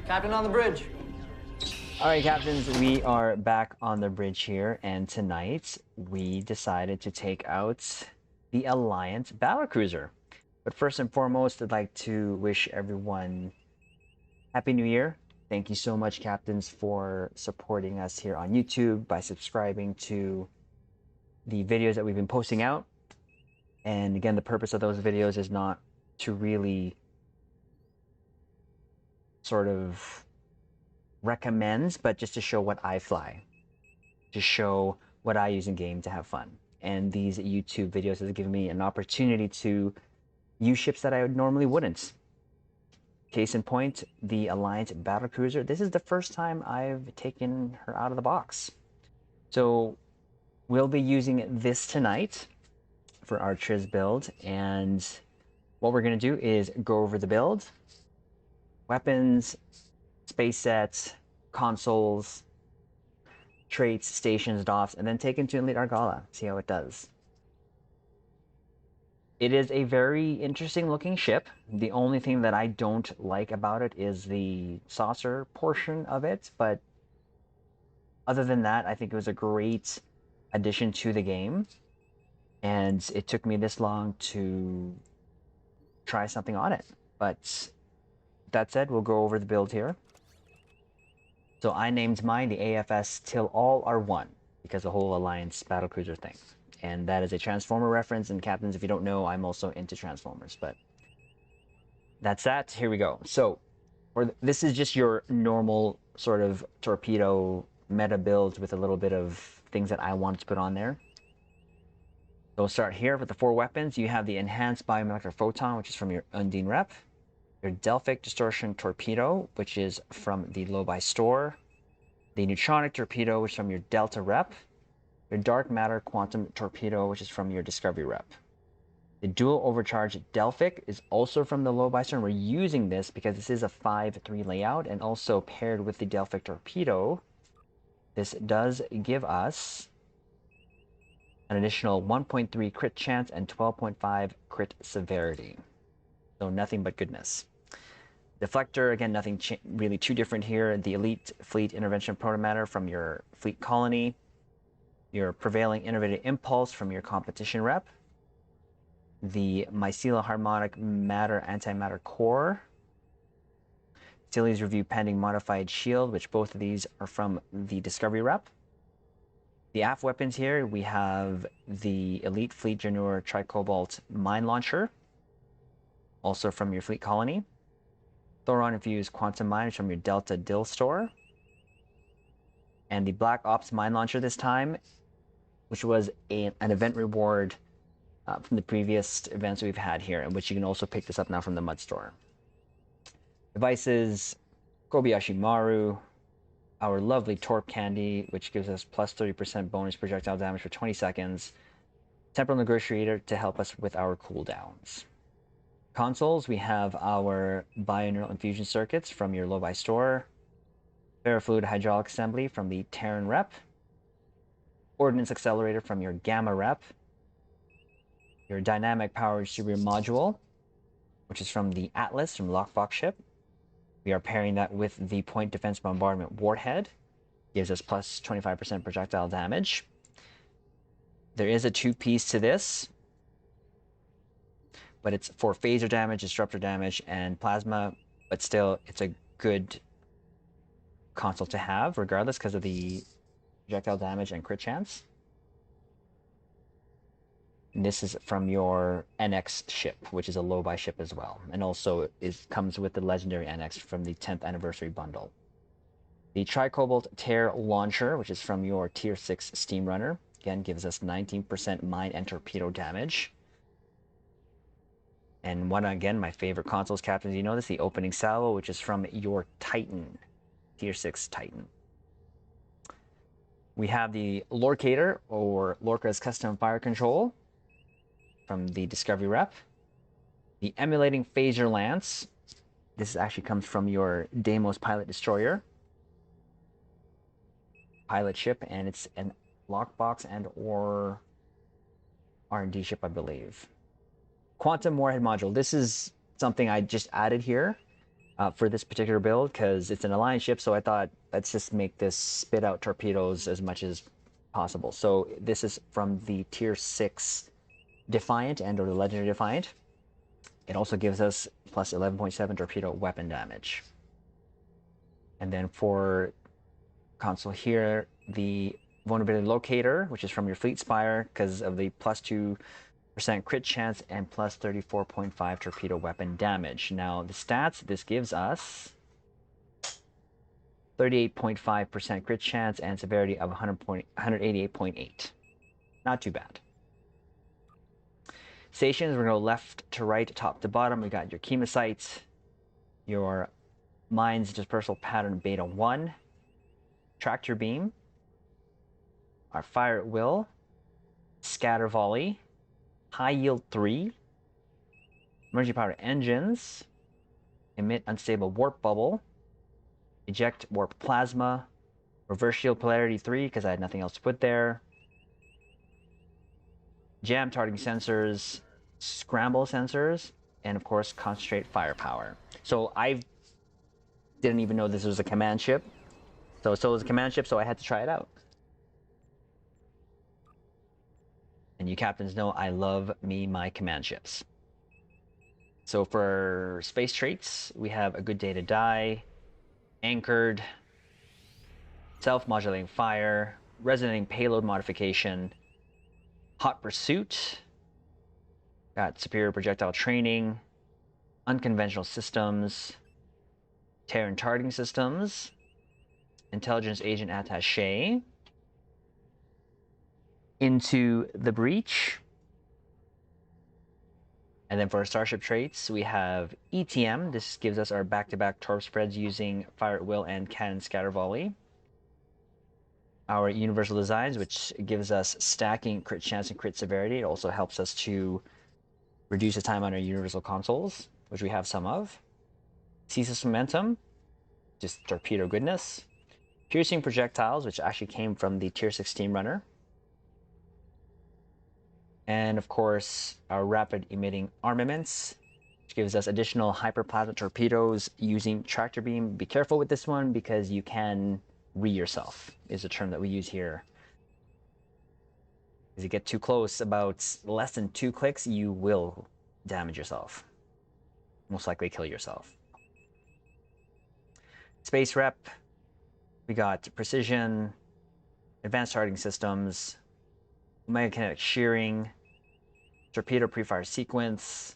Captain on the bridge. All right, captains, we are back on the bridge here, and tonight we decided to take out the Alliance Battlecruiser. But first and foremost, I'd like to wish everyone Happy New Year. Thank you so much, captains, for supporting us here on YouTube by subscribing to the videos that we've been posting out. And again, the purpose of those videos is not to really sort of recommend, but just to show what I fly, to show what I use in game to have fun. And these YouTube videos have given me an opportunity to use ships that I normally wouldn't. Case in point, the Alliance Battlecruiser. This is the first time I've taken her out of the box. So we'll be using this tonight for our Triz build. And what we're going to do is go over the build, weapons, space sets, consoles, traits, stations, doffs, and then take into Elite Argala, see how it does. It is a very interesting looking ship. The only thing that I don't like about it is the saucer portion of it, but other than that, I think it was a great addition to the game. And it took me this long to try something on it. But that said, we'll go over the build here. So I named mine the AFS Till All Are One, because the whole Alliance Battlecruiser thing. And that is a Transformer reference, and captains, if you don't know, I'm also into Transformers, but that's that. Here we go. So this is just your normal sort of Torpedo meta build with a little bit of things that I wanted to put on there. So we'll start here with the 4 weapons. You have the Enhanced Biomolecular Photon, which is from your Undine rep. Your Delphic Distortion Torpedo, which is from the Low-Buy store. The Neutronic Torpedo, which is from your Delta rep. Your Dark Matter Quantum Torpedo, which is from your Discovery rep. The Dual Overcharge Delphic is also from the Low-Buy store, and we're using this because this is a 5-3 layout, and also paired with the Delphic Torpedo, this does give us an additional 1.3 crit chance and 12.5 crit severity. So nothing but goodness. Deflector, again, nothing really too different here. The Elite Fleet Intervention Protomatter from your Fleet Colony. Your Prevailing Innovative Impulse from your Competition rep. The Mycela Harmonic Matter Antimatter Core. Tilly's Review Pending Modified Shield, which both of these are from the Discovery rep. The AF weapons here, we have the Elite Fleet Janur Tricobalt Mine Launcher, also from your Fleet Colony. Thoron Infused Quantum Mine from your Delta Dill store. And the Black Ops Mine Launcher this time, which was an event reward from the previous events we've had here, and which you can also pick this up now from the Mud store. Devices, Kobayashi Maru, our lovely Torp Candy, which gives us plus 30% bonus projectile damage for 20 seconds. Temporal Negotiator to help us with our cooldowns. Consoles, we have our Bioneural Infusion Circuits from your Low-Buy store. Ferrofluid Hydraulic Assembly from the Terran rep. Ordnance Accelerator from your Gamma rep. Your Dynamic Power Distributor Module, which is from the Atlas from Lockbox ship. We are pairing that with the Point Defense Bombardment Warhead. Gives us plus 25% projectile damage. There is a 2-piece to this, but it's for phaser damage, disruptor damage, and plasma, but still it's a good console to have regardless because of the projectile damage and crit chance. And this is from your NX ship, which is a Low-Buy ship as well, and also comes with the legendary NX from the 10th anniversary bundle. The Tricobalt Tear Launcher, which is from your Tier 6 Steam Runner, again gives us 19% mine and torpedo damage. And one, again, my favorite consoles, captains, you know this, the Opening Salvo, which is from your Titan, Tier 6 Titan. We have the Lorcator, or Lorca's Custom Fire Control, from the Discovery rep. The Emulating Phaser Lance. This actually comes from your Deimos Pilot Destroyer. Pilot ship, and it's an lockbox and or R&D ship, I believe. Quantum Warhead Module. This is something I just added here. for this particular build because it's an alliance ship. So I thought let's just make this spit out torpedoes as much as possible. So this is from the tier 6 Defiant and or the Legendary Defiant. It also gives us plus 11.7 torpedo weapon damage. And then for console here, the vulnerability locator, which is from your fleet spire because of the plus 2% crit chance and plus 34.5 torpedo weapon damage. Now the stats, this gives us 38.5% crit chance and severity of 188.8. Not too bad. Stations, we're going to go left to right, top to bottom. We got your chemosites, your mines dispersal pattern beta 1, tractor beam, our fire at will, scatter volley, high yield 3, emergency power engines, emit unstable warp bubble, eject warp plasma, reverse shield polarity 3 because I had nothing else to put there, jam targeting sensors, scramble sensors, and of course concentrate firepower. So I didn't even know this was a command ship. So it was a command ship, so I had to try it out. And you captains know I love me my command ships. So for space traits, we have a good day to die, anchored, self-modulating fire, resonating payload modification, hot pursuit, got superior projectile training, unconventional systems, Terran targeting systems, intelligence agent attaché, into the breach. And then for our starship traits, we have ETM. This gives us our back-to-back torp spreads using fire at will and cannon scatter volley. Our universal designs, which gives us stacking, crit chance, and crit severity. It also helps us to reduce the time on our universal consoles, which we have some of. Ceaseless momentum, just torpedo goodness. Piercing projectiles, which actually came from the tier 6 steam runner. And of course, our rapid emitting armaments, which gives us additional hyperplasma torpedoes using tractor beam. Be careful with this one because you can yourself, is a term that we use here. As you get too close, about less than 2 clicks, you will damage yourself. Most likely kill yourself. Space rep, we got precision, advanced targeting systems, megakinetic shearing, torpedo pre-fire sequence,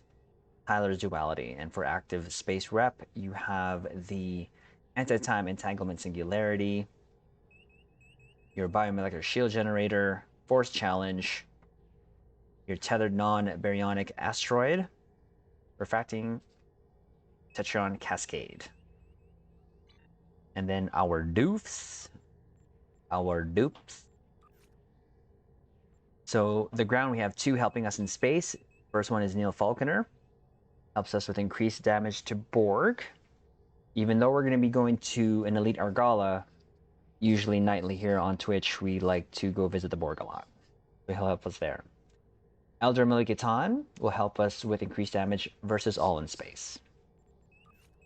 Tyler's duality. And for active space rep, you have the anti-time entanglement singularity, your biomolecular shield generator, force challenge, your tethered non-baryonic asteroid, refracting tetron cascade. And then our dupes. So the ground, we have 2 helping us in space. First one is Neil Falconer. Helps us with increased damage to Borg. Even though we're going to be going to an Elite Argala, usually nightly here on Twitch, we like to go visit the Borg a lot. So he'll help us there. Elder Milikatan will help us with increased damage versus all in space.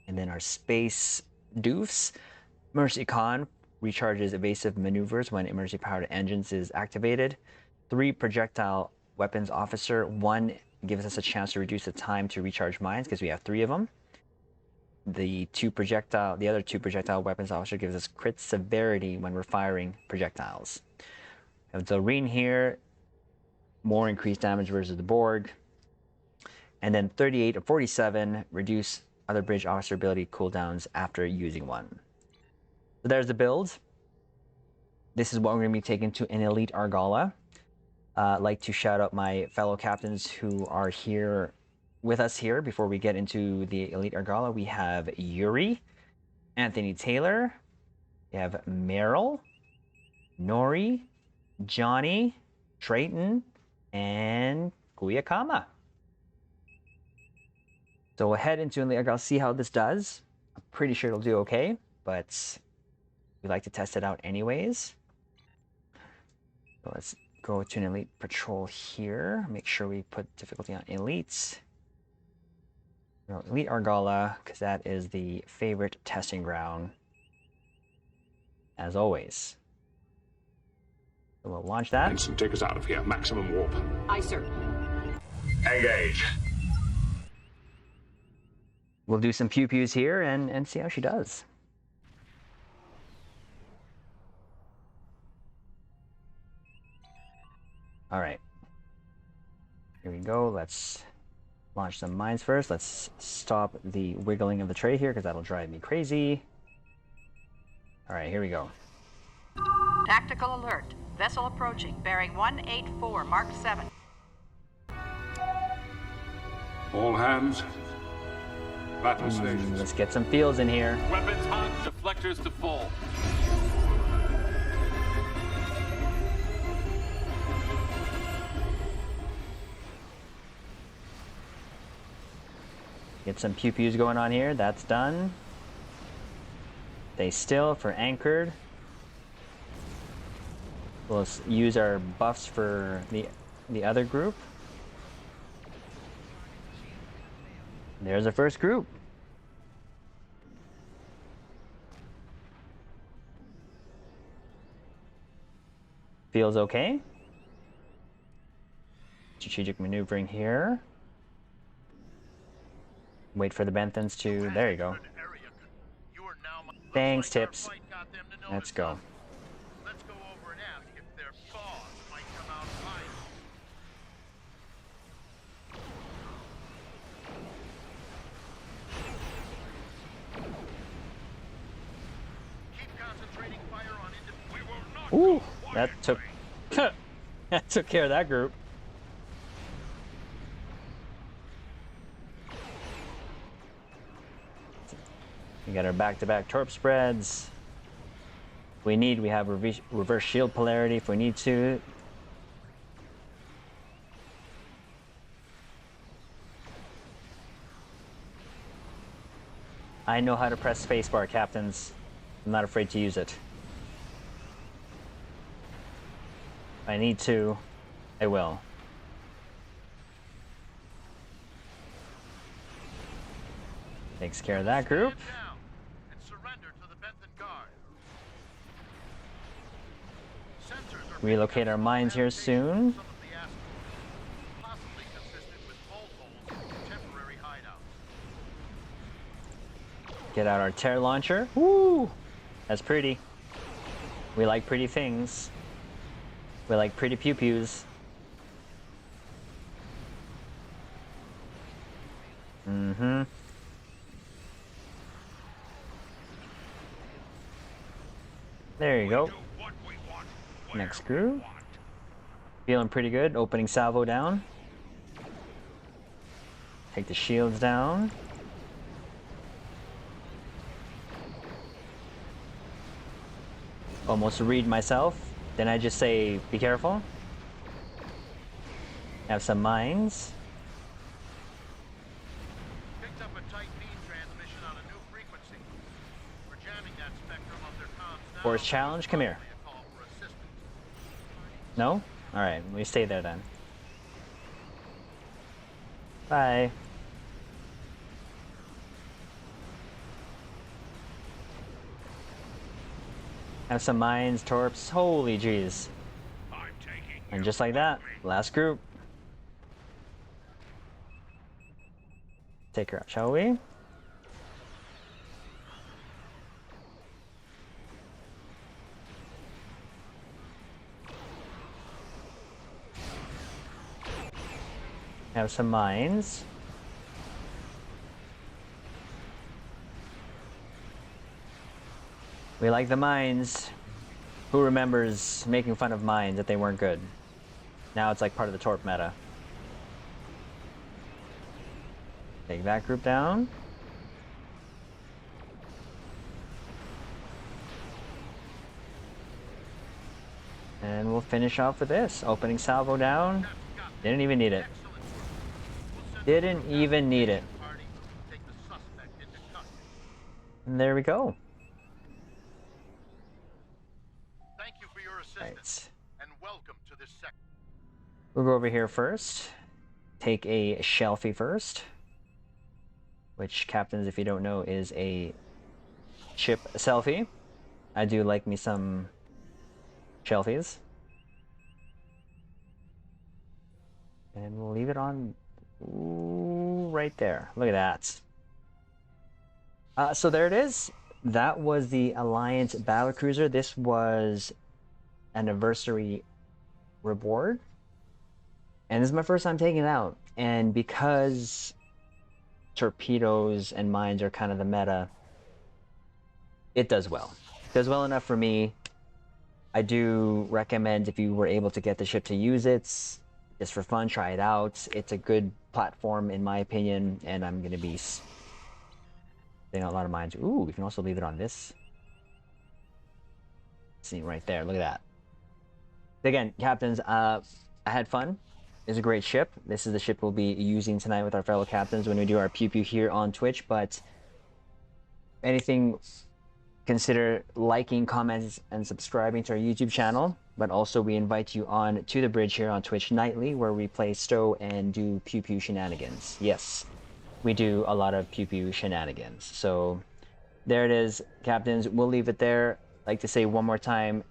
And then our space doofs. Mercy Khan recharges evasive maneuvers when emergency powered engines is activated. 3 projectile weapons officer. 1 gives us a chance to reduce the time to recharge mines because we have 3 of them. The other two projectile weapons officer gives us crit severity when we're firing projectiles. We have Doreen here, more increased damage versus the Borg. And then 38 of 47 reduce other bridge officer ability cooldowns after using one. So there's the build. This is what we're going to be taking to an Elite Argala. I'd like to shout out my fellow captains who are here with us here before we get into the Elite Argala. We have Yuri, Anthony Taylor, we have Meryl, Nori, Johnny, Trayton, and Guyakama. So we'll head into Elite Argala, see how this does. I'm pretty sure it'll do okay, but we like to test it out anyways. So let's go to an Elite Patrol here. Make sure we put difficulty on Elites. No, Elite Argala, because that is the favorite testing ground, as always. So we'll launch that. Ensign, take us out of here. Maximum warp. Aye, sir. Engage. We'll do some pew-pews here and see how she does. All right. Here we go. Let's launch some mines first. Let's stop the wiggling of the tray here because that'll drive me crazy. All right, here we go. Tactical alert. Vessel approaching. Bearing 184, Mark 7. All hands. Battle stations. Let's get some feels in here. Weapons hot, deflectors to full. Get some pew-pews going on here. That's done. Stay still for anchored. We'll use our buffs for the other group. There's the first group. Feels okay. Strategic maneuvering here. Wait for the Benthans to... There you go. Thanks, Tips. Let's go. Let's go over and ask if their paws might come out fine. Keep concentrating fire on individuals. We will not. Ooh, that took... that took care of that group. We got our back-to-back torp spreads. If we need, we have reverse shield polarity if we need to. I know how to press spacebar, captains. I'm not afraid to use it. If I need to, I will. Takes care of that group. Relocate our mines here soon. Get out our tear launcher. Woo! That's pretty. We like pretty things. We like pretty pew-pews. Mm-hmm. There you go. Next group. Feeling pretty good. Opening salvo down. Take the shields down. Almost read myself. Then I just say, be careful. Have some mines. Picked up a tight beam transmission on a new frequency. We're jamming that spectrum of their comms now. Force challenge, come here. No? Alright, we stay there then. Bye. Have some mines, torps, holy jeez. And just like that, last group. Take her out, shall we? Have some mines. We like the mines. Who remembers making fun of mines that they weren't good? Now it's like part of the torp meta. Take that group down. And we'll finish off with this. Opening salvo down. Didn't even need it. Didn't even need it. And there we go. Thank you for your assistance and welcome to this sector. We'll go over here first. Take a shelfie first. which, captains, if you don't know, is a ship selfie. I do like me some shelfies. And we'll leave it on right there. Look at that. So there it is. That was the Alliance Battlecruiser. This was anniversary reward. And this is my first time taking it out. And because torpedoes and mines are kind of the meta, it does well. It does well enough for me. I do recommend, if you were able to get the ship, to use it just for fun. Try it out. It's a good platform in my opinion, and I'm going to be setting out a lot of mines. Ooh, we can also leave it on this scene right there. Look at that. Again, captains, I had fun. It's a great ship. This is the ship we'll be using tonight with our fellow captains when we do our pew pew here on Twitch. But anything, consider liking, comments, and subscribing to our YouTube channel. But also, we invite you on to the bridge here on Twitch nightly, where we play stow and do pew pew shenanigans. Yes, we do a lot of pew pew shenanigans. So there it is, captains. We'll leave it there. I'd like to say one more time,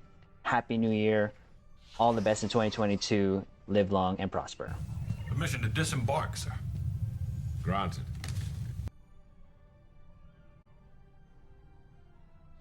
Happy New Year. All the best in 2022. Live long and prosper. Permission to disembark, sir. Granted.